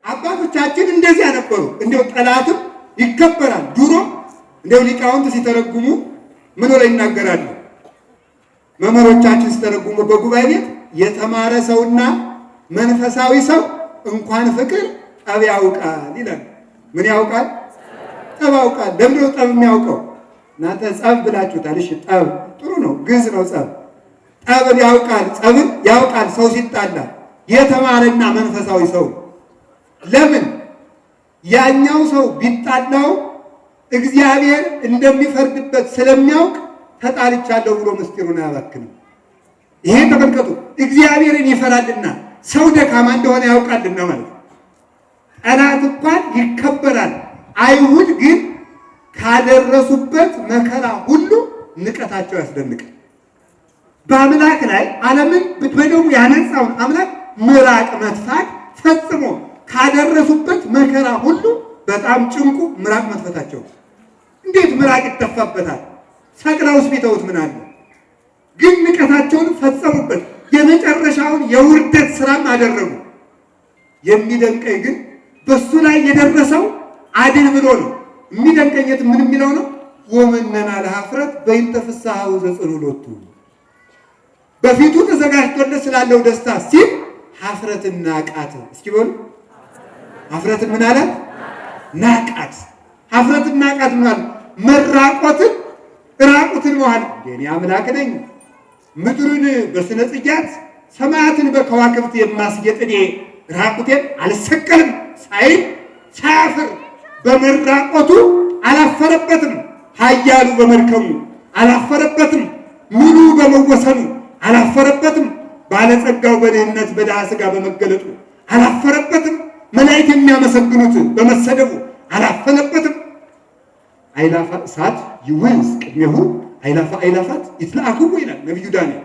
አባቶቻችን እንደዚያ ነበሩ። እንደው ጠላትም ይከበራል። ድሮ እንደው ሊቃውንት ሲተረጉሙ ምን ብለው ይናገራሉ? መምህሮቻችን ሲተረጉሙ በጉባኤ ቤት የተማረ ሰውና መንፈሳዊ ሰው እንኳን ፍቅር ጠብ ያውቃል ይላል። ምን ያውቃል? ጠብ ያውቃል። ለምን ነው ጠብ የሚያውቀው? እናንተ ጸብ ብላችሁታል። እሺ ጠብ ጥሩ ነው፣ ግዝ ነው ጸብ። ጠብን ያውቃል፣ ጸብን ያውቃል ሰው ሲጣላ የተማረና መንፈሳዊ ሰው። ለምን? ያኛው ሰው ቢጣላው እግዚአብሔር እንደሚፈርድበት ስለሚያውቅ ተጣልቻለሁ ብሎ ምስጢሩን አያባክንም። ይሄ ተመልከቱ፣ እግዚአብሔርን ይፈራልና ሰው ደካማ እንደሆነ ያውቃልና ማለት ነው። ጠላት እንኳን ይከበራል። አይሁድ ግን ካደረሱበት መከራ ሁሉ ንቀታቸው ያስደንቃል። በአምላክ ላይ ዓለምን በደሙ ያነጻውን አምላክ ምራቅ መትፋት ፈጽሞ ካደረሱበት መከራ ሁሉ በጣም ጭንቁ ምራቅ መትፈታቸው። እንዴት ምራቅ ይተፋበታል? ሰቅለውስ ቢተውት ምን አለ? ግን ንቀታቸውን ፈጸሙበት። የመጨረሻውን የውርደት ስራም አደረጉ። የሚደንቀኝ ግን በሱ ላይ የደረሰው አድን ብሎ ነው። የሚደንቀኝ ምን የሚለው ነው? ወመነና ለኀፍረት በእንተ ፍሥሓሁ ዘጽንዑሎቱ፣ በፊቱ ተዘጋጅቶለት ስላለው ደስታ ሲል ኀፍረትን ናቃት። እስኪ በሉ ኀፍረትን ምን አላት? ናቃት። ኀፍረትን ናቃት ማለት መራቆትን ራቁትን መዋል። እኔ አምላክ ነኝ ምድርን በስነ ጽጌያት ሰማያትን በከዋክብት የማስጌጥ እኔ ራቁቴን አልሰቀልም ሳይል ሳያፍር በመራቆቱ አላፈረበትም። ኃያሉ በመድከሙ አላፈረበትም። ሙሉ በመወሰኑ አላፈረበትም። ባለጸጋው በድህነት በድሃ ሥጋ በመገለጡ አላፈረበትም። መላእክት የሚያመሰግኑት በመሰደቡ አላፈረበትም። አይላፋ እሳት ይወንስ ቅድሜሁ አይላፋ አይላፋት ይትለአክቡ ይላል ነቢዩ ዳንኤል።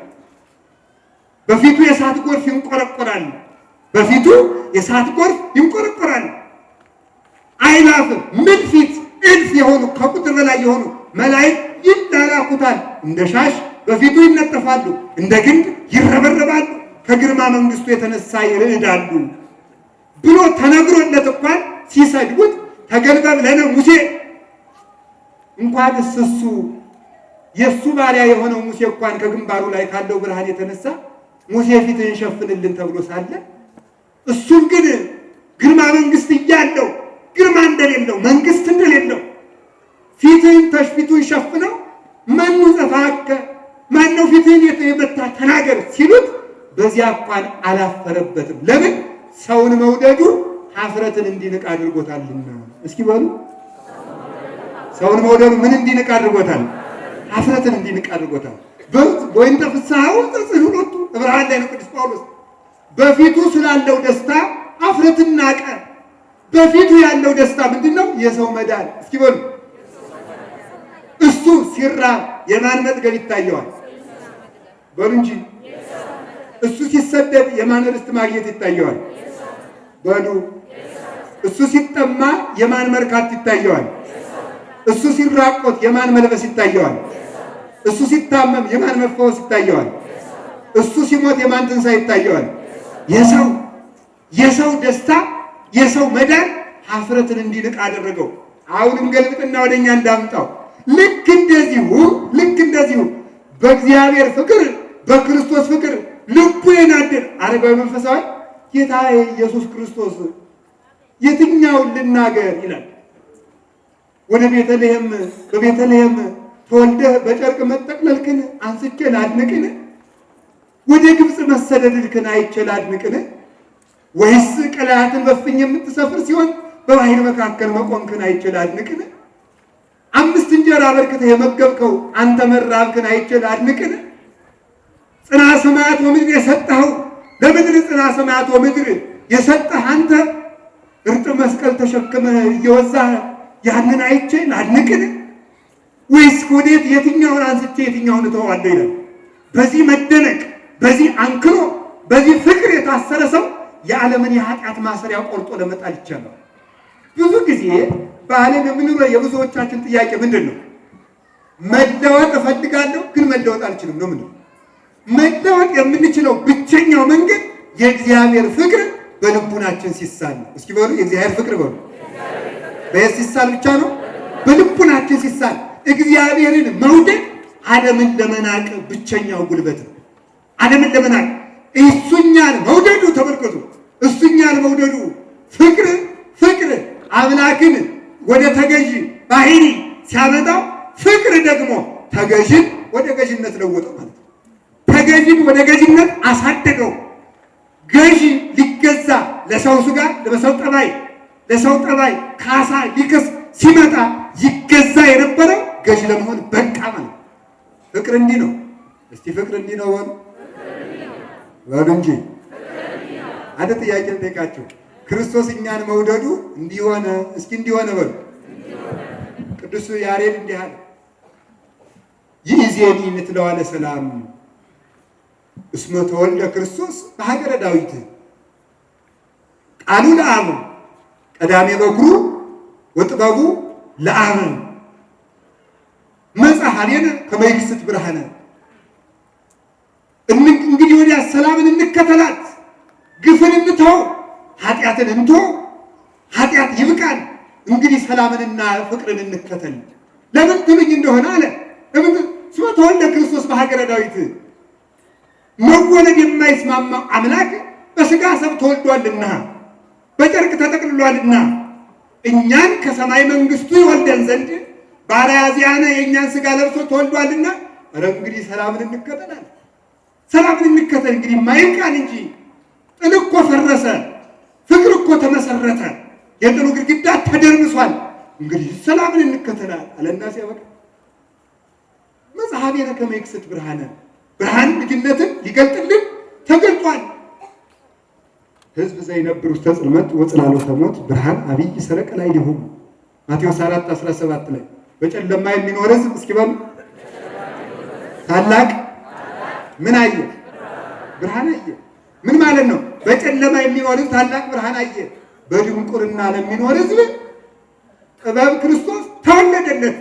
በፊቱ የእሳት ጎርፍ ይንቆረቆራል። በፊቱ የእሳት ጎርፍ ይንቆረቆራል። አይላፍ ምን ፊት እልፍ የሆኑ ከቁጥር በላይ የሆኑ መላእክት ይላላኩታል። እንደ ሻሽ በፊቱ ይነጠፋሉ፣ እንደ ግንድ ይረበረባሉ፣ ከግርማ መንግስቱ የተነሳ ይርዕዳሉ ብሎ ተነግሮለት እንኳን ሲሰድቡት ተገልበብ ለነ ሙሴ እንኳን እሱ የእሱ ባሪያ የሆነው ሙሴ እንኳን ከግንባሩ ላይ ካለው ብርሃን የተነሳ ሙሴ ፊትህን ሸፍንልን ተብሎ ሳለ እሱም ግን ግርማ መንግስት እያለው ግርማ እንደሌለው መንግስት እንደሌለው ፊትህን ተሽፊቱን ሸፍነው ማኑ ዘፋከ ማነው ፊትህን የመታ ተናገር ሲሉት በዚያ እንኳን አላፈረበትም። ለምን? ሰውን መውደዱ ኀፍረትን እንዲንቅ አድርጎታልና። እስኪ በሉ ሰውን መውደዱ ምን እንዲንቅ አድርጎታል? ኀፍረትን እንዲንቅ አድርጎታል። በእንተ ፍሥሓሁ ዘጽንዑሎቱ ዕብራውያን ላይ ነው ቅዱስ ጳውሎስ በፊቱ ስላለው ደስታ ኀፍረትን ናቀ። በፊቱ ያለው ደስታ ምንድን ነው? የሰው መዳን። እስኪ በሉ እሱ ሲራብ የማን መጥገብ ይታየዋል? በሉ እንጂ እሱ ሲሰደድ የማን ርስት ማግኘት ይታየዋል? በሉ እሱ ሲጠማ የማን መርካት ይታየዋል? እሱ ሲራቆት የማን መልበስ ይታየዋል? እሱ ሲታመም የማን መፈወስ ይታየዋል? እሱ ሲሞት የማን ትንሣኤ ይታየዋል? የሰው ደስታ የሰው መዳን ኀፍረትን እንዲንቅ አደረገው። አሁንም ገልብጥና ወደኛ እንዳምጣው። ልክ እንደዚሁ በእግዚአብሔር ፍቅር በክርስቶስ ፍቅር ልቡ የናደድ አረጋዊ መንፈሳዊ ጌታዬ ኢየሱስ ክርስቶስ የትኛውን ልናገር ይላል። ወደ በቤተልሔም ተወልደህ በጨርቅ መጠቅለልክን አንስቼ ላድንቅን? ወደ ግብፅ መሰደድልክን አይቼ ላድንቅን? ወይስ ቀላያትን በፍኝ የምትሰፍር ሲሆን በባህር መካከል መቆምክን አይቼ ላድንቅን? 5 እንጀራ በርክተህ የመገብከው አንተ መራብክን አይቼ ላድንቅን? ጽና ሰማያት ወምድር የሰጠኸው ለምድር ጽና ሰማያት ወምድር የሰጠህ አንተ እርጥብ መስቀል ተሸክመህ እየወዛህ ያንን አይቼ ላድንቅን? ወይስ ወዴት የትኛውን አንስቼ የትኛውን እተዋለሁ ይላል። በዚህ መደነቅ፣ በዚህ አንክሮ፣ በዚህ ፍቅር የታሰረ ሰው የዓለምን የኃጢአት ማሰሪያ ቆርጦ ለመጣል ይቻላል። ብዙ ጊዜ በዓለም የምንኖረው የብዙዎቻችን ጥያቄ ምንድን ነው? መለወጥ እፈልጋለሁ ግን መለወጥ አልችልም ነው። መለወጥ የምንችለው ብቸኛው መንገድ የእግዚአብሔር ፍቅር በልቡናችን ሲሳል ነው። እስኪ በሉ የእግዚአብሔር ፍቅር በሉ። በየት ሲሳል ብቻ ነው? በልቡናችን ሲሳል። እግዚአብሔርን መውደድ ዓለምን ለመናቅ ብቸኛው ጉልበት ነው። ዓለምን ለመናቅ እሱኛን መውደዱ ተመልከቱ። እሱኛን መውደዱ ፍቅር አምላክን ወደ ተገዥ ባህሪ ሲያመጣው፣ ፍቅር ደግሞ ተገዥን ወደ ገዥነት ለወጠው ማለት ነው። ተገዥን ወደ ገዥነት አሳደገው። ገዥ ሊገዛ ለሰው ሥጋ ለሰው ጠባይ ካሳ ሊከስ ሲመጣ ይገዛ የነበረው ገዥ ለመሆን በቃ ማለት። ፍቅር እንዲህ ነው። እስቲ ፍቅር እንዲህ ነው በሉ እንጂ። አንድ ጥያቄ ልጠይቃችሁ። ክርስቶስ እኛን መውደዱ እንዲሆነ እስኪ እንዲሆነ በሉ። ቅዱስ ያሬድ እንዲህ አለ፣ ይእዜኒ ምትለዋለ ሰላም እስመ ተወልደ ክርስቶስ በሀገረ ዳዊት ቃሉ ለአብ ቀዳሜ በኩሩ ወጥበቡ ለአብ መጽሐኔን ከመይክስት ብርሃነ። እንግዲህ ወዲያ ሰላምን እንከተላት፣ ግፍን እንተው፣ ኃጢአትን እንተው። ኃጢአት ይብቃን፣ እንግዲህ ሰላምንና ፍቅርን እንከተል። ለምን ትሉኝ እንደሆነ አለ እስመ ተወልደ ክርስቶስ በሀገረ ዳዊት መወለድ የማይስማማው አምላክ በሥጋ ሰብ ተወልዷልና በጨርቅ ተጠቅልሏልና እኛን ከሰማይ መንግስቱ ይወልደን ዘንድ ባሪያዚያነ የእኛን ሥጋ ለብሶ ተወልዷልና፣ ኧረ እንግዲህ ሰላምን እንከተላል። ሰላምን እንከተል እንግዲህ ማይቃን እንጂ ጥል እኮ ፈረሰ፣ ፍቅር እኮ ተመሰረተ፣ የጥሉ ግድግዳ ተደርምሷል። እንግዲህ ሰላምን እንከተላል አለና ሲያበቃ መጽሐቤነ ከመ ይክስት ብርሃነ፣ ብርሃን ልጅነትን ሊገልጥልን ተገልጧል። ሕዝብ ዘይነብር ውስተ ጽልመት ወጽላሎተ ሞት ብርሃን አብይ ሰረቀ ላዕሌሆሙ ማቴዎስ 4:17 ላይ በጨለማ የሚኖር ሕዝብ እስኪ በሉ ታላቅ ምን አየ? ብርሃን አየ። ምን ማለት ነው? በጨለማ የሚኖር ሕዝብ ታላቅ ብርሃን አየ። በድንቁርና ለሚኖር ሕዝብ ጥበብ ክርስቶስ ተወለደለት።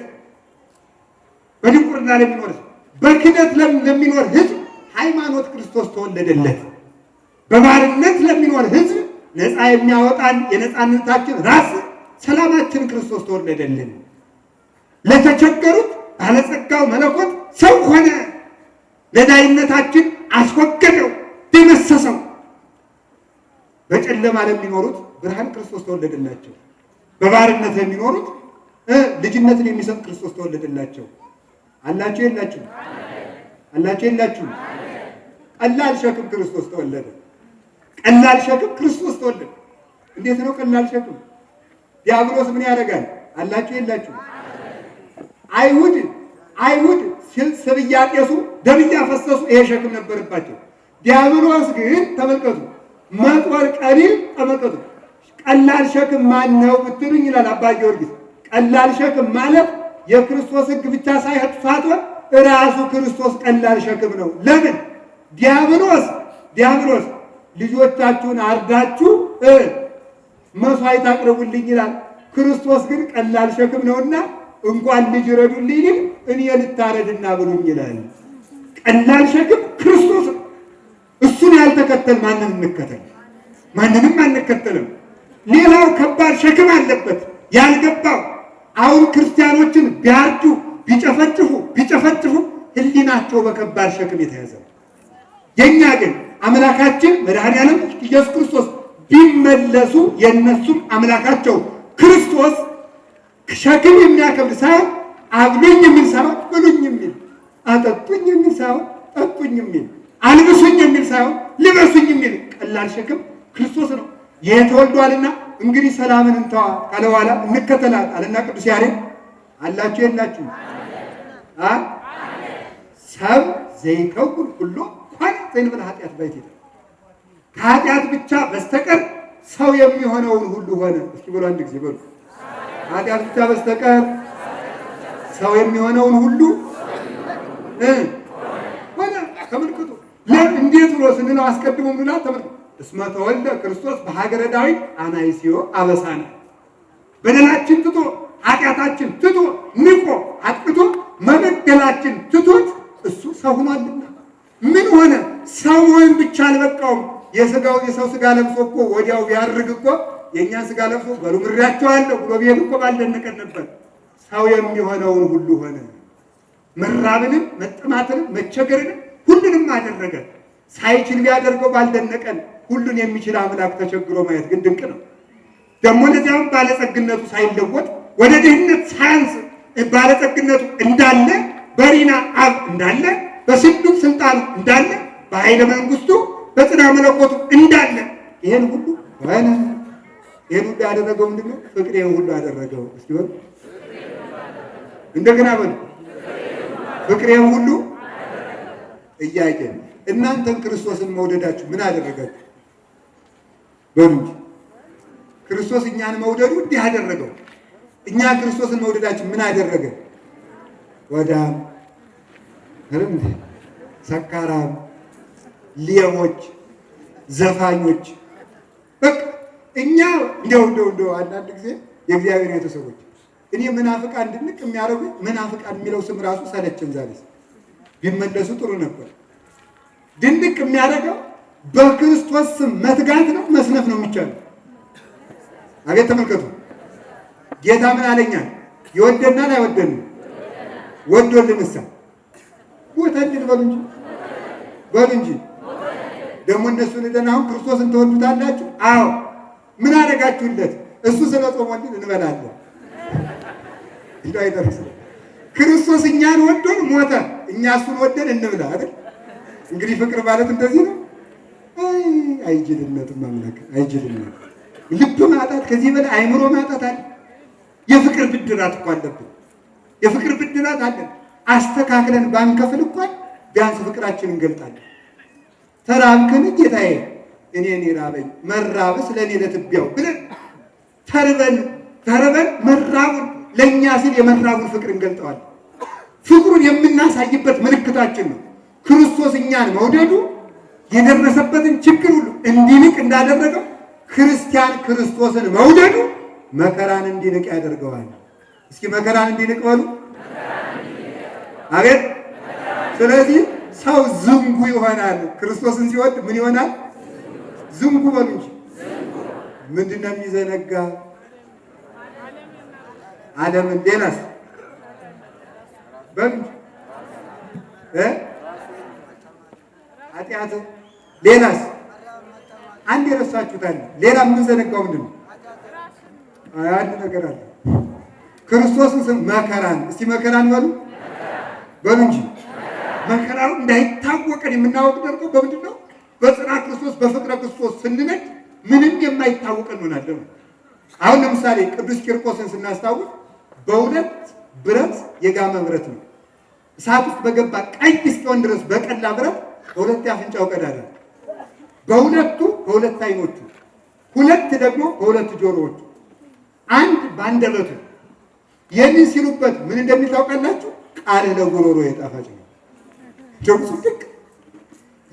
በድንቁርና ለሚኖር ሕዝብ፣ በክደት ለሚኖር ሕዝብ ሃይማኖት ክርስቶስ ተወለደለት። በባርነት ለሚኖር ሕዝብ ነፃ የሚያወጣን የነፃነታችን ራስ ሰላማችን ክርስቶስ ተወለደልን። ለተቸገሩት ባለጸጋው መለኮት ሰው ሆነ። ለዳይነታችን አስወገደው፣ ደመሰሰው። በጨለማ ለሚኖሩት ብርሃን ክርስቶስ ተወለደላቸው። በባርነት ለሚኖሩት ልጅነትን የሚሰጥ ክርስቶስ ተወለደላቸው። አላችሁ የላችሁ? አላችሁ የላችሁ? ቀላል ሸክም ክርስቶስ ተወለደ። ቀላል ሸክም ክርስቶስ ተወለደ። እንዴት ነው ቀላል ሸክም? ዲያብሎስ ምን ያደርጋል? አላችሁ የላችሁ? አይሁድ ስብ እያጤሱ ደም እያፈሰሱ ይሄ ሸክም ነበረባቸው። ዲያብሎስ ግን ተመልከቱ፣ መጦር ቀሊል ተመልከቱ። ቀላል ሸክም ማን ነው ብትሉኝ ይላል አባ ጊዮርጊስ፣ ቀላል ሸክም ማለት የክርስቶስ ሕግ ብቻ ሳይሆን ራሱ ክርስቶስ ቀላል ሸክም ነው። ለምን? ዲያብሎስ ልጆቻችሁን አርዳችሁ መስዋዕት አቅርቡልኝ ይላል። ክርስቶስ ግን ቀላል ሸክም ነውና እንኳን ልጅ ረዱልኝ እኔ ልታረድና ብሉኝ ይላል። ቀላል ሸክም ክርስቶስ ነው። እሱን ያልተከተል ማንን እንከተል? ማንንም አንከተልም። ሌላው ከባድ ሸክም አለበት ያልገባው። አሁን ክርስቲያኖችን ቢያርዱ ቢጨፈጭፉ ሕሊናቸው በከባድ ሸክም የተያዘ ነው። የኛ ግን አምላካችን መድኃኔዓለም ኢየሱስ ክርስቶስ ቢመለሱ የነሱም አምላካቸው ክርስቶስ ሸክም የሚያከብድ ሳይሆን አብሉኝ የሚል ሳይሆን ብሉኝ የሚል፣ አጠጡኝ የሚል ሳይሆን ጠጡኝ የሚል፣ አልብሱኝ የሚል ሳይሆን ልበሱኝ የሚል ቀላል ሸክም ክርስቶስ ነው። ይሄ ተወልዷልና እንግዲህ ሰላምን እንተዋ ካለ በኋላ እንከተላት አለና ቅዱስ ያሬድ። አላችሁ የላችሁ? ሰብ ዘይከውን ሁሉ እንኳን ዘይንብል ኃጢአት ባይት ከኃጢአት ብቻ በስተቀር ሰው የሚሆነውን ሁሉ ሆነ። እስኪ ብሎ አንድ ጊዜ በሉ። ኃጢአት ብቻ በስተቀር ሰው የሚሆነውን ሁሉ ሆነ። ተመልክቱ። እንዴት ብሎ ስንለው አስቀድሞ ምንላ ተመልክቱ። እስመ ተወልደ ክርስቶስ በሀገረ ዳዊት አናይስዮ አበሳነ። በደላችን ትቶ ኃጢአታችን ትቶ ንቆ አጥቅቶ መበደላችን ትቶት እሱ ሰው ሆኗልና ምን ሆነ? ሰው መሆን ብቻ አልበቃውም። የሰው ስጋ ለብሶ እኮ ወዲያው ቢያርግ እኮ የእኛን ስጋ ለብሶ በሉ ምሬያቸዋለሁ ብሎ ቢሄድ እኮ ባልደነቀን ነበር። ሰው የሚሆነውን ሁሉ ሆነ። መራብንም መጠማትንም መቸገርንም ሁሉንም አደረገ። ሳይችል ቢያደርገው ባልደነቀን። ሁሉን የሚችል አምላክ ተቸግሮ ማየት ግን ድንቅ ነው። ደግሞ ለዚያም ባለጸግነቱ ሳይለወጥ ወደ ድህነት ሳያንስ ባለጸግነቱ እንዳለ በሪና አብ እንዳለ በስሉጥ ስልጣኑ እንዳለ በኃይለ መንግስቱ በጽና መለኮቱ እንዳለ ይሄን ሁሉ ሆነ። ይሄን ሁሉ ያደረገው ምንድነው? ፍቅር ይሄን ሁሉ አደረገው። እስኪ በሉ እንደገና በሉ ፍቅር ይሄን ሁሉ እያየ እናንተን ክርስቶስን መውደዳችሁ ምን አደረጋችሁ? በሉ እንጂ ክርስቶስ እኛን መውደዱ እንዲህ አደረገው። እኛ ክርስቶስን መውደዳችን ምን አደረገ? ወዳም ሰካራም፣ ሌቦች፣ ዘፋኞች በቃ እኛ እንደው አንዳንድ ጊዜ የእግዚአብሔር ቤተሰቦች እኔ መናፍቃን ድንቅ የሚያደርጉኝ መናፍቃን የሚለው ስም ራሱ ሰለቸን። ዛሬ ቢመለሱ ጥሩ ነበር። ድንቅ የሚያደርገው በክርስቶስ ስም መትጋት ነው። መስነፍ ነው የሚቻለው። አቤት ተመልከቱ። ጌታ ምን አለኛል? ይወደናል አይወደንም? ወዶልንሳ ወተንድን በሉ እንጂ ደግሞ እነሱን ደህና አሁን ክርስቶስን ተወዱታላችሁ? አዎ። ምን አደረጋችሁለት? እሱ ስለ ጾሞልን እንበላለን። እንደው አይደርስ ክርስቶስ እኛን ወዶን ሞተ፣ እኛ እሱን ወደን እንብላ አይደል? እንግዲህ ፍቅር ማለት እንደዚህ ነው። አይጅልነትም አምላክ አይጅልነት። ልብ ማጣት ከዚህ በላይ አይምሮ ማጣት አለ። የፍቅር ብድራት እኮ አለብን። የፍቅር ብድራት አለን። አስተካክለን ባንከፍል እንኳን ቢያንስ ፍቅራችንን እንገልጣለን። ተራብክን ጌታዬ እኔ ራበኝ መራብስ ለእኔ ለትቢያው ብለን ተርበን መራቡን ለእኛ ሲል የመራቡን ፍቅር እንገልጠዋለን። ፍቅሩን የምናሳይበት ምልክታችን ነው። ክርስቶስ እኛን መውደዱ የደረሰበትን ችግር ሁሉ እንዲንቅ እንዳደረገው ክርስቲያን ክርስቶስን መውደዱ መከራን እንዲንቅ ያደርገዋል። እስኪ መከራን እንዲንቅ በሉ። አቤት። ስለዚህ ሰው ዝንጉ ይሆናል። ክርስቶስን ሲወድ ምን ይሆናል? ዝንጉ በሉ እንጂ ምንድን ነው የሚዘነጋ? ዓለምን። ሌላስ በሉ ኃጢአት። ሌላስ አንድ የረሳችሁታል። ሌላ የምንዘነጋው ምንድን ነው? አንድ ነገር አለ። ክርስቶስን ስም መከራን። እስቲ መከራን በሉ እንጂ መከራው እንዳይታወቀን የምናወቅ ደርገው በምንድን ነው? በጽና ክርስቶስ በፍቅረ ክርስቶስ ስንነድ ምንም የማይታወቀን እንሆናለን። አሁን ለምሳሌ ቅዱስ ቂርቆስን ስናስታውስ በሁለት ብረት የጋመ ብረት ነው። እሳት ውስጥ በገባ ቀይ እስኪሆን ድረስ በቀላ ብረት በሁለት የአፍንጫው ቀዳዳ፣ በሁለት አይኖቹ፣ ሁለት ደግሞ በሁለት ጆሮዎቹ፣ አንድ በአንደበቱ። ይህንን ሲሉበት ምን እንደሚል ታውቃላችሁ? ቃል ለጉሮሮ የጣፋጭ ነው። ጀምሱ ድቅ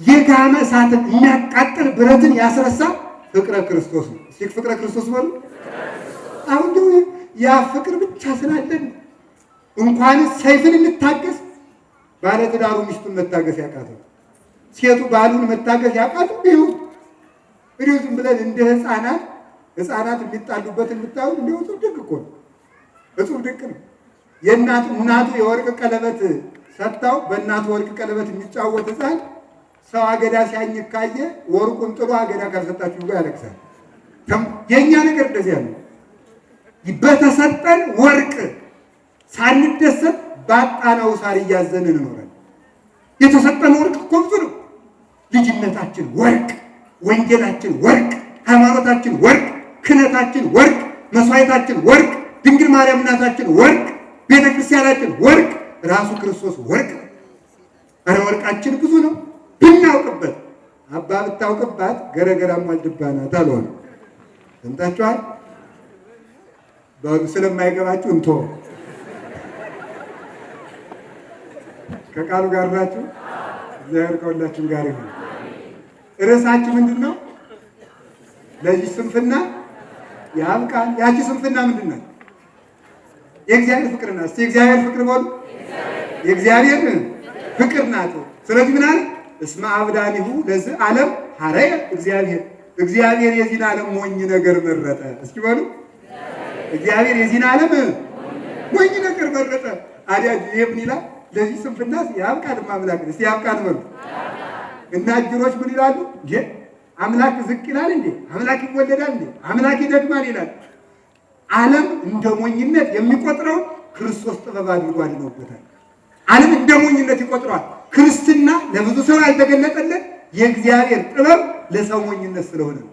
የጋመ እሳትን የሚያቃጥል ብረትን ያስረሳ ፍቅረ ክርስቶስ ነው። እስኪ ፍቅረ ክርስቶስ በሉ። አሁን ደግሞ ያ ፍቅር ብቻ ስላለን እንኳንስ ሰይፍን እንታገስ፣ ባለትዳሩ ሚስቱን መታገስ ያቃተው፣ ሴቱ ባሉን መታገስ ያቃተው ይኸው ዝም ብለን እንደ ህፃናት የሚጣሉበትን የምታዩት እንዲሁ እጹብ ድንቅ እኮ ነው። እጹብ ድንቅ ነው። እናቱ የወርቅ ቀለበት ሰጥታው በእናቱ ወርቅ ቀለበት የሚጫወት ህፃን ሰው አገዳ ሲያኝክ ካየ ወርቁን ጥሎ አገዳ ካልሰጣችሁ ብሎ ያለቅሳል። የእኛ ነገር እንደዚያ ነው። በተሰጠን ወርቅ ሳንደሰት ባጣነው ሳር እያዘንን እንኖራለን። የተሰጠን ወርቅ እኮ ብዙ ነው። ልጅነታችን ወርቅ፣ ወንጌላችን ወርቅ፣ ሃይማኖታችን ወርቅ፣ ክህነታችን ወርቅ፣ መስዋዕታችን ወርቅ፣ ድንግል ማርያም እናታችን ወርቅ፣ ቤተ ክርስቲያናችን ወርቅ፣ ራሱ ክርስቶስ ወርቅ ነው። ኧረ ወርቃችን ብዙ ነው ብናውቅበት። አባ ብታውቅባት ገረገራም አልድባናት አልሆነ። ሰምታችኋል። ስለማይገባችሁ እንቶ ከቃሉ ጋር ናችሁ። እግዚአብሔር ከሁላችን ጋር ይሁን። ርዕሳችሁ ምንድን ነው? ለዚህ ስንፍና ያብቃል። ያቺ ስንፍና ምንድን ናት? የእግዚአብሔር ፍቅር ናት። እስቲ የእግዚአብሔር ፍቅር በሉ። የእግዚአብሔር ፍቅር ናት። ስለዚህ ምን አለ? እስመ አብዳኒሁ ለዚህ ዓለም ሐረየ እግዚአብሔር የዚህን ዓለም ሞኝ ነገር መረጠ። እስኪ በሉ እግዚአብሔር የዚህን ዓለም ሞኝ ነገር መረጠ። አዲያ ይሄ ምን ይላል? ለዚህ ስንፍና ያብቃን አምላክ እስቲ ያብቃን በሉ እና እጅሮች ምን ይላሉ? እንዴ አምላክ ዝቅ ይላል እንዴ? አምላክ ይወለዳል እንዴ? አምላክ ይደክማል ይላል። ዓለም እንደ ሞኝነት የሚቆጥረው ክርስቶስ ጥበብ አድርጎ አድኖበታል። ዓለም እንደ ሞኝነት ይቆጥረዋል። ክርስትና ለብዙ ሰው ያልተገለጠለት የእግዚአብሔር ጥበብ ለሰው ሞኝነት ስለሆነ ነው።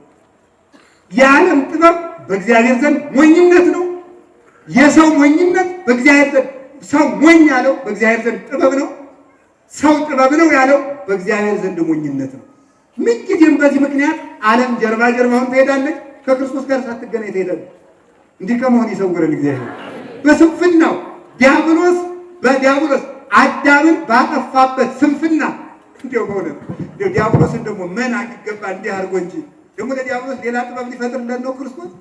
የዓለም ጥበብ በእግዚአብሔር ዘንድ ሞኝነት ነው። የሰው ሞኝነት በእግዚአብሔር ዘንድ ሰው ሞኝ ያለው በእግዚአብሔር ዘንድ ጥበብ ነው። ሰው ጥበብ ነው ያለው በእግዚአብሔር ዘንድ ሞኝነት ነው። ምንጊዜም በዚህ ምክንያት ዓለም ጀርባ ጀርባውን ትሄዳለች፣ ከክርስቶስ ጋር ሳትገናኝ ትሄዳለች። እንዲህ ከመሆን ይሰውረን እግዚአብሔር። በስንፍናው ዲያብሎስ አዳምን ባጠፋበት ስንፍና እንዲያው በእውነት ዲያብሎስን ደግሞ ምን አግገባ እንዲህ አድርጎ እንጂ ደግሞ ለዲያብሎስ ሌላ ጥበብ ሊፈጥርለት ነው ክርስቶስ።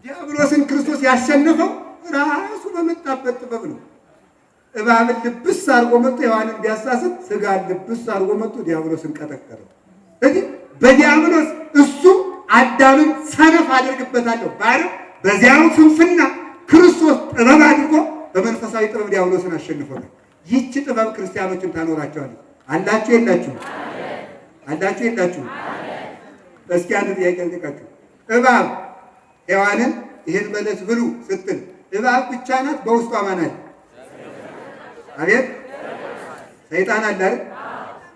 ዲያብሎስን ክርስቶስ ያሸነፈው ራሱ በመጣበት ጥበብ ነው። እባብን ልብስ አድርጎ መጥቶ ሔዋንን ቢያሳስት ስጋን ልብስ አድርጎ መጥቶ ዲያብሎስን ቀጠቀጠው። ስለዚህ በዲያብሎስ እሱ አዳምን ሰነፍ አድርግበታለሁ ባለ በዚያው ስንፍና ክርስቶስ ጥበብ አድርጎ በመንፈሳዊ ጥበብ ዲያብሎስን አሸንፎታል። ይህች ጥበብ ክርስቲያኖችን ታኖራቸዋለች። አላችሁ የላችሁ? አላችሁ የላችሁ? እስኪ አንድ ጥያቄ ልጠይቃችሁ። እባብ ሔዋንን ይሄን በለስ ብሉ ስትል እባብ ብቻ ናት? በውስጧ ማን አለ? አቤት ሰይጣን አለ አይደል?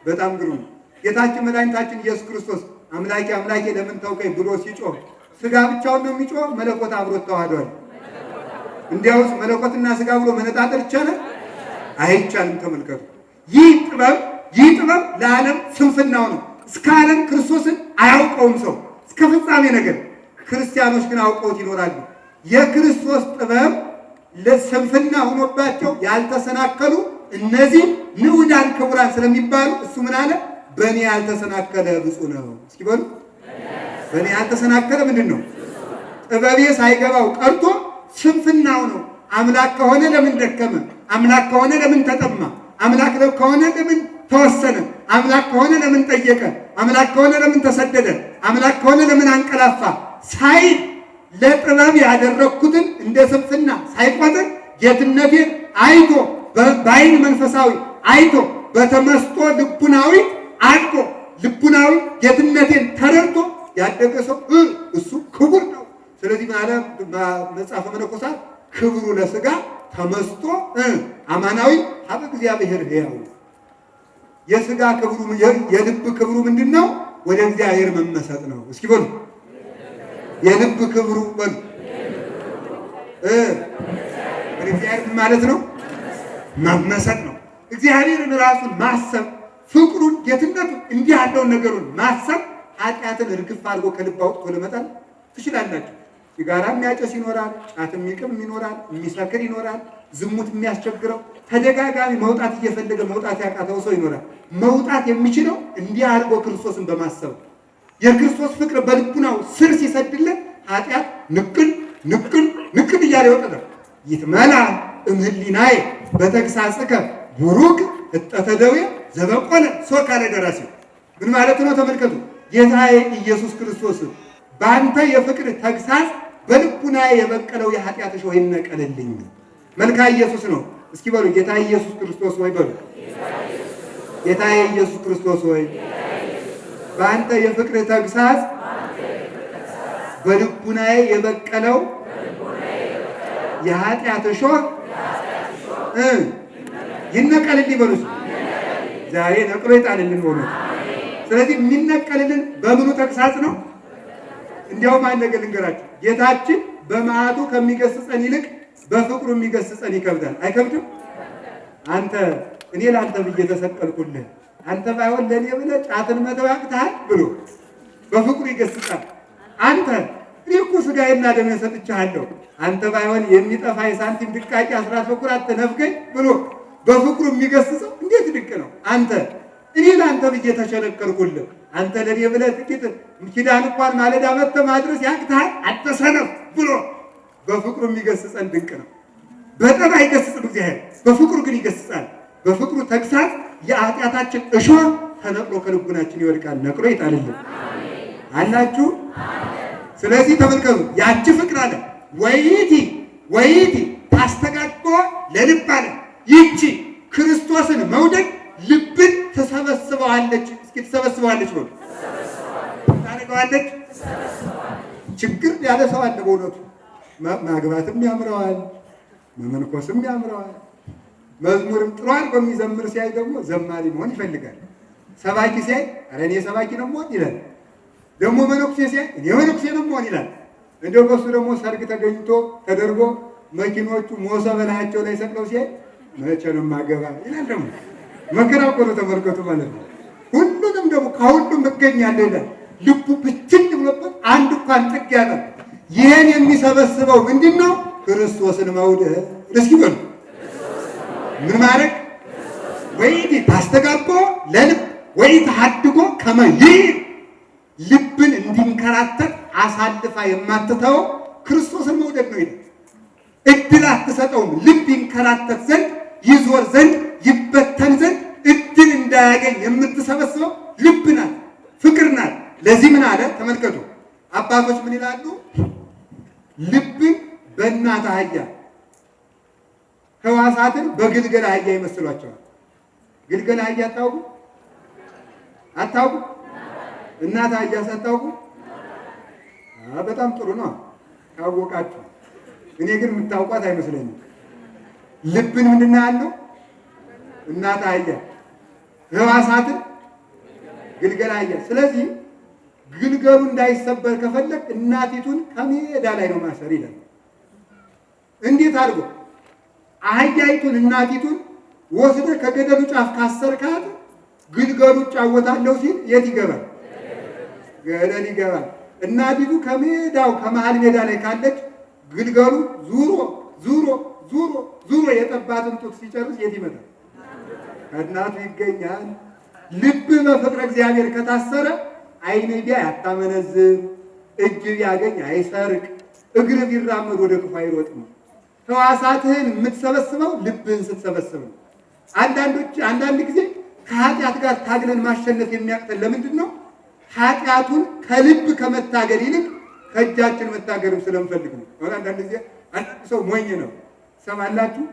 በጣም ግሩም። ጌታችን መድኃኒታችን ኢየሱስ ክርስቶስ አምላኬ አምላኬ ለምን ተውከኝ ብሎ ሲጮህ ስጋ ብቻውን ነው የሚጮህ? መለኮት አብሮት ተዋህዷል። እንዲያውስ መለኮትና ስጋ ብሎ መነጣጠል ይቻላል? አይቻልም። ተመልከቱ። ይህ ጥበብ ለዓለም ስንፍናው ነው። እስከ ዓለም ክርስቶስን አያውቀውም ሰው እስከ ፍጻሜ ነገር። ክርስቲያኖች ግን አውቀውት ይኖራሉ። የክርስቶስ ጥበብ ለስንፍና ሆኖባቸው ያልተሰናከሉ እነዚህ ንዑዳን ክቡራን ስለሚባሉ እሱ ምን አለ? በእኔ ያልተሰናከለ ብፁዕ ነው። እስኪ በሉ በእኔ ያልተሰናከለ ምንድን ነው? ጥበቤ ሳይገባው ቀርቶ ስንፍናው ነው። አምላክ ከሆነ ለምን ደከመ? አምላክ ከሆነ ለምን ተጠማ? አምላክ ከሆነ ለምን ተወሰነ? አምላክ ከሆነ ለምን ጠየቀ? አምላክ ከሆነ ለምን ተሰደደ? አምላክ ከሆነ ለምን አንቀላፋ? ሳይል ለጥበብ ያደረኩትን እንደ ስንፍና ሳይቆጥር ጌትነቴን አይቶ በዓይን መንፈሳዊ አይቶ በተመስጦ ልቡናዊ አድጎ ልቡናዊ ጌትነቴን ተረድቶ ያደገ ሰው እሱ ክቡር ነው። ስለዚህ ማለት መጽሐፈ መነኮሳት ክብሩ ለሥጋ ተመስጦ አማናዊ ሀበ እግዚአብሔር ሕያው። የሥጋ ክብሩ የልብ ክብሩ ምንድን ነው? ወደ እግዚአብሔር መመሰጥ ነው። እስኪ በሉ የልብ ክብሩ በሉ ወደ እግዚአብሔር ማለት ነው መመሰጥ ነው። እግዚአብሔርን ራሱን ማሰብ ፍቅሩን ጌትነቱን እንዲህ ያለውን ነገሩን ማሰብ ኃጢአትን እርግፍ አድርጎ ከልብ አውጥቶ ለመጣል ትችላላችሁ። ሲጋራ የሚያጨስ ይኖራል፣ ጫት የሚቅም ይኖራል፣ የሚሰክር ይኖራል፣ ዝሙት የሚያስቸግረው ተደጋጋሚ መውጣት እየፈለገ መውጣት ያቃተው ሰው ይኖራል። መውጣት የሚችለው እንዲህ አድርጎ ክርስቶስን በማሰብ የክርስቶስ ፍቅር በልቡናው ስር ሲሰድለት ኃጢአት ንቅል ንቅል ንቅል እያለ ይወጣል። ይትመላ እምህሊናዬ በተግሳጽከ ቡሩክ እጠተ ደዌ ዘበቆለ ሶ ካለ ደራሲው ምን ማለት ነው? ተመልከቱ። ጌታዬ ኢየሱስ ክርስቶስ በአንተ የፍቅር ተግሳጽ በልቡናዬ የበቀለው የኃጢአት እሾህ ይነቀልልኝ። መልካ ኢየሱስ ነው። እስኪ በሉ ጌታ ኢየሱስ ክርስቶስ ወይ በሉ ጌታዬ ኢየሱስ ክርስቶስ ወይ በአንተ የፍቅር ተግሳጽ በልቡናዬ የበቀለው የኃጢአት እሾህ ይነቀልልኝ በሉ። ዛሬ ነቅሎ ይጣልልን ሆኖ። ስለዚህ የሚነቀልልን በምኑ ተግሳጽ ነው? እንዲያውም አንድ ነገር ልንገራችሁ። ጌታችን በመዓቱ ከሚገስጸን ይልቅ በፍቅሩ የሚገስጸን ይከብዳል። አይከብድም? አንተ እኔ ለአንተ ብዬ ተሰቀልኩልህ፣ አንተ ባይሆን ለእኔ ብለህ ጫትን መተው ያቅትሃል ብሎ በፍቅሩ ይገስጻል። አንተ እኔ እኮ ሥጋዬና ደሜን ሰጥቼሃለሁ፣ አንተ ባይሆን የሚጠፋ የሳንቲም ድቃቄ 10 በኩራት ተነፍገኝ ብሎ በፍቅሩ የሚገስጸው እንዴት ድንቅ ነው! አንተ እኔ ለአንተ ብዬ ተቸነከርኩልህ፣ አንተ ለእኔ ብለህ ጥቂት ኪዳን እንኳን ማለዳ መጥተህ ማድረስ ያቅትሃል፣ አትሰነፍ ብሎ በፍቅሩ የሚገስጸን ድንቅ ነው። በጠብ አይገስጽም እግዚአብሔር፣ በፍቅሩ ግን ይገስጻል። በፍቅሩ ተግሳጽ የኃጢአታችን እሾህ ተነቅሎ ከልቡናችን ይወድቃል። ነቅሎ ይጣልልን አላችሁ። ስለዚህ ተመልከቱ፣ ያቺ ፍቅር አለ ወይቲ ታስተጋግጦ ለልብ አለ። ይቺ ክርስቶስን መውደድ ልብን ተሰበስበዋለች። እስኪ ተሰበስበዋለች ነው ታደርገዋለች። ችግር ያለ ሰው አለ በእውነቱ ማግባትም ያምረዋል፣ መመንኮስም ያምረዋል። መዝሙርም ጥሩ አድርጎ የሚዘምር ሲያይ ደግሞ ዘማሪ መሆን ይፈልጋል። ሰባኪ ሲያይ ኧረ እኔ ሰባኪ ነው መሆን ይላል። ደግሞ መነኩሴ ሲያይ እኔ መነኩሴ ነው መሆን ይላል። እንደው በሱ ደግሞ ሰርግ ተገኝቶ ተደርጎ መኪኖቹ ሞሰብ በላያቸው ላይ ሰቅለው ሲያይ መቼ ነው የማገባ ይላል። ደግሞ መከራ እኮ ነው ተመልከቱ ማለት ነው። ሁሉንም ደግሞ ከሁሉም እገኛለሁ ይላል። ልቡ ብትን ብሎበት አንድ እንኳን ጥግ ያለ ይህን የሚሰበስበው ምንድን ነው? ክርስቶስን መውደድ። እስኪ በሉ ምን ማድረግ? ወይት ታስተጋቦ ለልብ ወይት ሀድጎ ከመይህ ልብን እንዲንከራተት አሳልፋ የማትተው ክርስቶስን መውደድ ነው ይላል። እድል አትሰጠውም። ልብ ይንከራተት ዘንድ ይዞር ዘንድ ይበተን ዘንድ እድል እንዳያገኝ የምትሰበስበው ልብ ናት፣ ፍቅር ናት። ለዚህ ምን አለ ተመልከቱ። አባቶች ምን ይላሉ? ልብን በእናት አህያ ሕዋሳትን በግልገል አህያ ይመስሏቸዋል። ግልገል አህያ አታውቁ? እናት አህያ ሳታውቁ? በጣም ጥሩ ነው ካወቃችሁ። እኔ ግን የምታውቋት አይመስለኝም። ልብን ምንድን ነው ያለው? እናት አህያ፣ ሕዋሳትን ግልገል አህያ። ስለዚህ ግልገሉ እንዳይሰበር ከፈለግ እናቲቱን ከሜዳ ላይ ነው ማሰር ይላል። እንዴት አድርጎ? አህያይቱን እናቲቱን ወስደ ከገደሉ ጫፍ ካሰርካት ግልገሉ እጫወታለሁ ሲል የት ይገባል? ገደል ይገባል። እናቲቱ ከሜዳው ከመሃል ሜዳ ላይ ካለች ግልገሉ ዙሮ የጠባትን ጡት ሲጨርስ የት ይመጣል? ከእናቱ ይገኛል። ልብ በፍቅረ እግዚአብሔር ከታሰረ ዓይን ቢያይ አታመነዝር፣ እጅ ቢያገኝ አይሰርቅ፣ እግር ቢራመድ ወደ ክፉ አይሮጥም። ሕዋሳትህን የምትሰበስበው ልብህን ስትሰበስብ ነው። አንዳንድ ጊዜ ከኃጢአት ጋር ታግለን ማሸነፍ የሚያቅተን ለምንድን ነው? ኃጢአቱን ከልብ ከመታገል ይልቅ ከእጃችን መታገልም ስለምፈልግ ነው። አንዳንድ ጊዜ አንዳንድ ሰው ሞኝ ነው። ሰማላችሁ?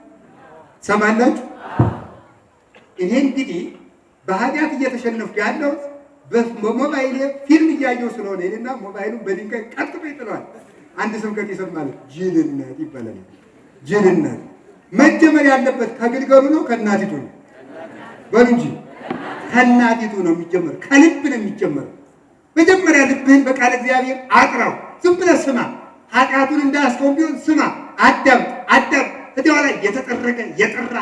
እኔ እንግዲህ በኃጢአት እየተሸነፍኩ ያለው በሞባይል ፊልም እያየሁ ስለሆነ ይልና ሞባይሉን በድንጋይ ቀጥሎ ይጥለዋል። አንድ ስብከት ይሰማል። ጅልነት ይባላል። ጅልነት መጀመር ያለበት ከግልገሉ ነው ከእናቲቱ ነው? በሉ እንጂ ከእናቲቱ ነው የሚጀመር፣ ከልብ ነው የሚጀመር። መጀመሪያ ልብህን በቃለ እግዚአብሔር አቅራው። ዝም ብለህ ስማ። ኃጢአቱን እንዳያስከውን ቢሆን ስማ፣ አዳም። ከዚያ በኋላ የተጠረገ የጠራ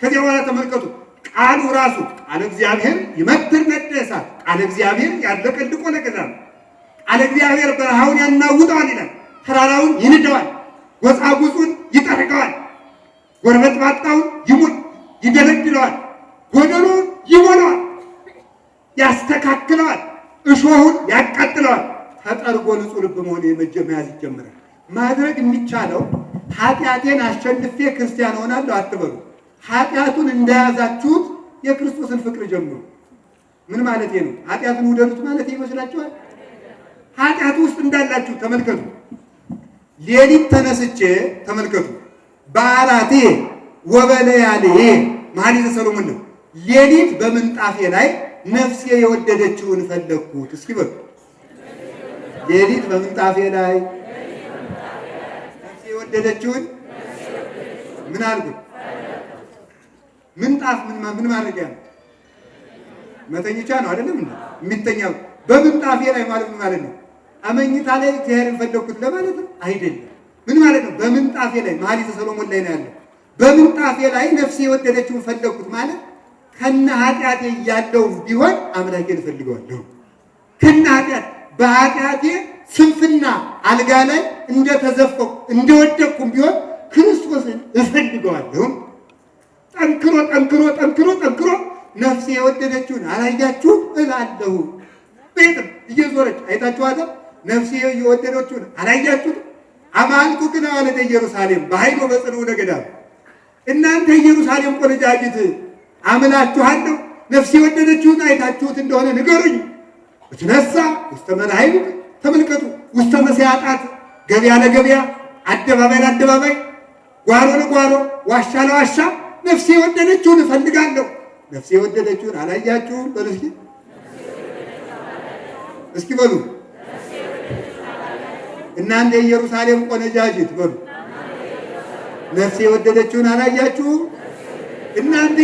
ከዚያ በኋላ ተመልከቱ። ቃሉ ራሱ ቃለ እግዚአብሔር ይመትር ነደ እሳት፣ ቃለ እግዚአብሔር ያለቀልቆ ለገዳም፣ ቃለ እግዚአብሔር በረሃውን ያናውጠዋል ይላል። ተራራውን ይንደዋል፣ ጎጻጉጹን ይጠርገዋል፣ ጎርበጥባጣውን ይደለድለዋል፣ ጎደሉን ይሞላዋል፣ ያስተካክለዋል፣ እሾሁን ያቃጥለዋል። ተጠርጎ ንጹሕ ልብ መሆን መያዝ ይጀምራል። ማድረግ የሚቻለው ኃጢአቴን አሸንፌ ክርስቲያን ሆናለሁ አትበሉ። ኃጢአቱን እንደያዛችሁት የክርስቶስን ፍቅር ጀምሩ። ምን ማለት ነው? ኃጢአቱን ውደዱት ማለት ይመስላችኋል? ኃጢአቱ ውስጥ እንዳላችሁ ተመልከቱ። ሌሊት ተነስቼ ተመልከቱ። በዓላቴ ወበለያልዬ መኃልየ ሰሎሞን ነው። ሌሊት በምንጣፌ ላይ ነፍሴ የወደደችውን ፈለግኩት። እስኪ በሉ ሌሊት በምንጣፌ ላይ ነፍሴ የወደደችውን ምን አልኩት? ምንጣፍ ምን ማድረጊያ ነው? መተኛቻ ነው አይደለም እንዴ? የሚተኛው በምንጣፌ ላይ ማለት ምን ማለት ነው? አመኝታ ላይ እግዚአብሔርን ፈለግኩት ለማለት ነው አይደለም። ምን ማለት ነው? በምንጣፌ ላይ መኃልየ ሰሎሞን ላይ ነው ያለው። በምንጣፌ ላይ ነፍሴ የወደደችውን ፈለግኩት ማለት ከነ ኃጢአቴ ያለውም ቢሆን አምላኬን እፈልገዋለሁ። ከነ ኃጢአት በኃጢአቴ ስንፍና አልጋ ላይ እንደተዘፈኩ እንደወደቅኩም ቢሆን ክርስቶስን እፈልገዋለሁ። ጠንክሮ ነፍሴ የወደደችውን አላያችሁ እላለሁ። ቤትም እየዞረች አይታችኋታል። ነፍሴ የወደደችውን አላያችሁት? አማልኩ ግን አወለደ ኢየሩሳሌም በኃይሎ በጽንዑ ለገዳም። እናንተ ኢየሩሳሌም ቆነጃጅት አምላችኋለሁ። ነፍሴ የወደደችውን አይታችሁት እንደሆነ ንገሩኝ። እትነሳ ውስተ መላእክት ተመልከቱ፣ ውስተ መሥዋዕታት ገበያ ለገበያ አደባባይ ለአደባባይ ጓሮ ለጓሮ ዋሻ ለዋሻ ነፍሴ የወደደችውን እፈልጋለሁ። ነፍሴ የወደደችውን አላያችሁም? በሉ እስኪ በሉ እናንተ የኢየሩሳሌም ቆነጃጅት በሉ ነፍሴ የወደደችውን አላያችሁም? እናንተ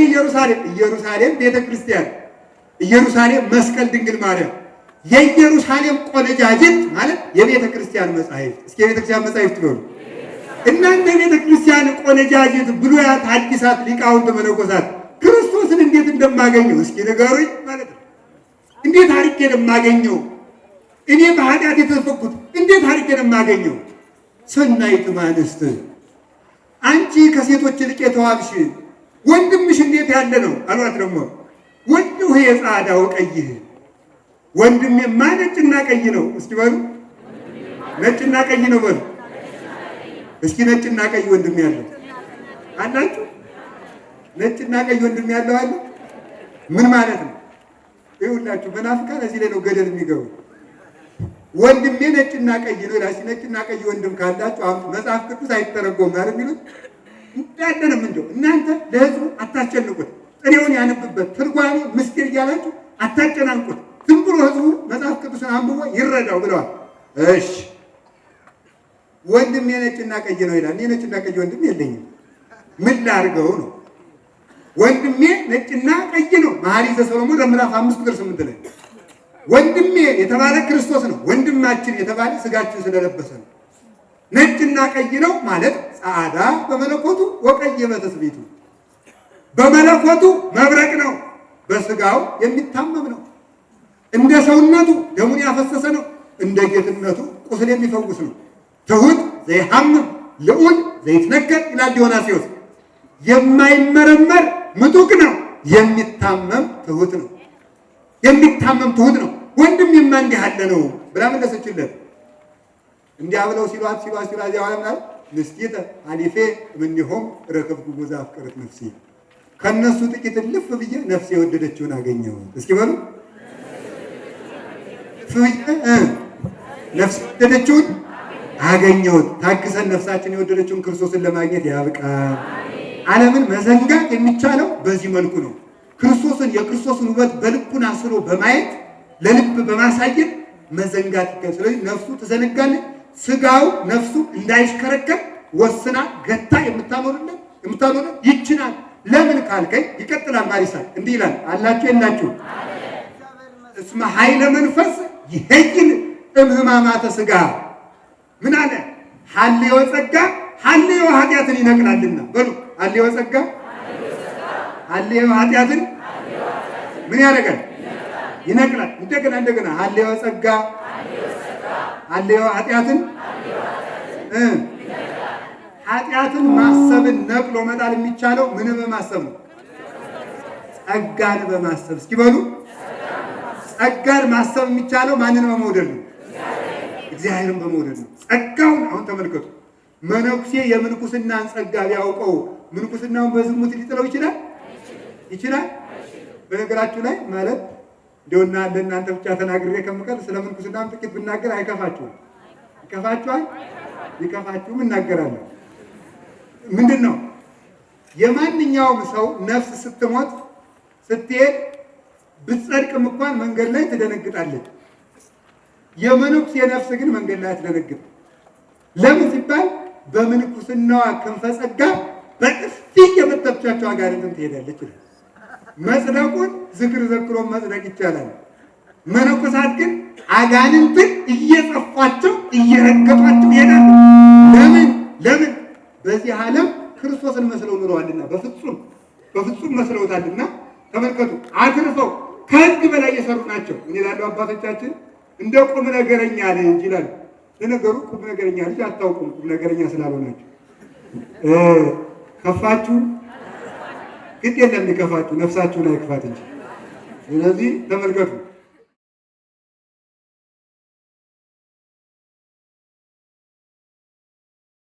ኢየሩሳሌም ቤተ ክርስቲያን፣ ኢየሩሳሌም መስቀል ድንግል ማርያም፣ የኢየሩሳሌም ቆነጃጅት ማለት የቤተ ክርስቲያን መጻሕፍት። እስኪ የቤተ ክርስቲያን መጻሕፍት በሉ እናንተ የቤተ ክርስቲያን ቆነጃጅት፣ ብሉያት፣ ሐዲሳት፣ ሊቃውንት፣ መነኮሳት ክርስቶስን እንዴት እንደማገኘው እስኪ ንገሩኝ ማለት ነው። እንዴት አድርጌ እንደማገኘው እኔ በኃጢአት የተፈኩት እንዴት አድርጌ እንደማገኘው? ሰናይት እምአንስት አንቺ ከሴቶች ይልቅ የተዋብሽ ወንድምሽ እንዴት ያለ ነው አሏት። ደግሞ ወንድሁ የጻዕዳ ወቀይህ ወንድሜማ ነጭና ቀይ ነው። እስኪ በሉ ነጭና ቀይ ነው በሉ እስኪ ነጭና ቀይ ወንድም ያለው አላችሁ? ነጭና ቀይ ወንድም ያለው አለ? ምን ማለት ነው? ይኸውላችሁ መናፍቃን እዚህ ላይ ነው ገደል የሚገቡ። ወንድሜ ነጭና ቀይ ነው ይላል። ነጭና ቀይ ወንድም ካላችሁ አሁን መጽሐፍ ቅዱስ አይተረጎም ማለት የሚሉት እንዳለንም እንደው እናንተ ለሕዝቡ አታስጨንቁት፣ ጥሬውን ያነብበት ትርጓሜ ምስጢር እያላችሁ አታጨናንቁት። ዝም ብሎ ሕዝቡ መጽሐፍ ቅዱስን አንብቦ ይረዳው ብለዋል። እሺ ወንድሜ ነጭና ቀይ ነው ይላል። እኔ ነጭና ቀይ ወንድም የለኝም፣ ምን ላድርገው ነው? ወንድሜ ነጭና ቀይ ነው። መኃልየ ሰሎሞን ምዕራፍ 5 ቁጥር 8 ላይ ወንድሜ የተባለ ክርስቶስ ነው። ወንድማችን የተባለ ስጋችን ስለለበሰ ነው። ነጭና ቀይ ነው ማለት ጻዕዳ በመለኮቱ ወቀይ በትስብእቱ፣ በመለኮቱ መብረቅ ነው፣ በስጋው የሚታመም ነው። እንደ ሰውነቱ ደሙን ያፈሰሰ ነው፣ እንደ ጌትነቱ ቁስል የሚፈውስ ነው። ትሑት ዘይሐምም ልዑል ዘይትነገር ይላል ዲዮናስዮስ። የማይመረመር ምጡቅ ነው፣ የሚታመም ትሑት ነው። የሚታመም ትሑት ነው። ወንድሜማ እንዲህ አለ ነው ብላ መለሰችለት። እንዲያ ብለው ሲሏት እዚያ በኋላ ምናል ንስቲተ አሊፌ እምኔሆሙ ረከብኩ ዘአፍቀረት ነፍሴ፣ ከእነሱ ጥቂት እልፍ ብዬ ነፍሴ የወደደችውን አገኘሁት። እስኪ በሉ ነፍሴ የወደደችውን አገኘሁት። ታግሰን ነፍሳችን የወደደችውን ክርስቶስን ለማግኘት ያብቃል። ዓለምን መዘንጋት የሚቻለው በዚህ መልኩ ነው። ክርስቶስን የክርስቶስን ውበት በልቡና ስሎ በማየት ለልብ በማሳየት መዘንጋት ይገኛል። ስለዚህ ነፍሱ ትዘነጋለች። ስጋው ነፍሱ እንዳይሽከረከር ወስና ገታ የምታኖርለት ይችላል። ለምን ካልከኝ ይቀጥላል። ማሪሳል እንዲህ ይላል አላችሁ የላችሁ እስመ ኃይለ መንፈስ ይሄይን እምህማማተ ስጋ ምን አለ? ሀልዮ ጸጋ ሀልዮ ኃጢአትን ይነቅላልና በሉ ሀልዮ ጸጋ ሀልዮ ኃጢአትን ምን ያደርጋል? ይነቅላል። እንደገና ሀልዮ ጸጋ ሀልዮ ኃጢአትን ኃጢአትን ማሰብን ነቅሎ መጣል የሚቻለው ምን በማሰብ ነው? ጸጋን በማሰብ። እስኪ በሉ ጸጋን ማሰብ የሚቻለው ማንን በመውደድ ነው? እግዚአብሔርን በመውደድ ነው። ጸጋውን አሁን ተመልከቱ። መነኩሴ የምንኩስናን ጸጋ ቢያውቀው ምንኩስናውን በዝሙት ሊጥለው ይችላል? በነገራችሁ ላይ ማለት እንደውና ለእናንተ ብቻ ተናግሬ ከምቀር ስለ ምንኩስናም ጥቂት ብናገር አይከፋችሁም? ይከፋችኋል? ይከፋችሁም እናገራለሁ። ምንድን ነው የማንኛውም ሰው ነፍስ ስትሞት ስትሄድ ብትጸድቅም እንኳን መንገድ ላይ ትደነግጣለች። የመነኩሴ ነፍስ ግን መንገድ ላይ አትደነግጥ። ለምን ሲባል በምንኩስናዋ ክንፈ ጸጋ በጥፊ የመተቻቸው አጋንንትን ትሄዳለች። መጽደቁን ዝክር ዘክሮ መጽደቅ ይቻላል። መነኮሳት ግን አጋንንትን እየጸፏቸው እየረገጧቸው ይሄዳሉ። ለምን? በዚህ ዓለም ክርስቶስን መስለው ኑረዋልና፣ በፍጹም መስለውታልና። ተመልከቱ፣ አትርፈው ከሕግ በላይ የሰሩ ናቸው። ምን ይላሉ አባቶቻችን? እንደ ቁም ነገረኛ ልጅ ይላሉ። ለነገሩ ቁም ነገረኛ ልጅ አታውቁም፣ ቁም ነገረኛ ስላልሆናችሁ። ከፋችሁ ግድ የለም ሊከፋችሁ፣ ነፍሳችሁን አይክፋት እንጂ። ስለዚህ ተመልከቱ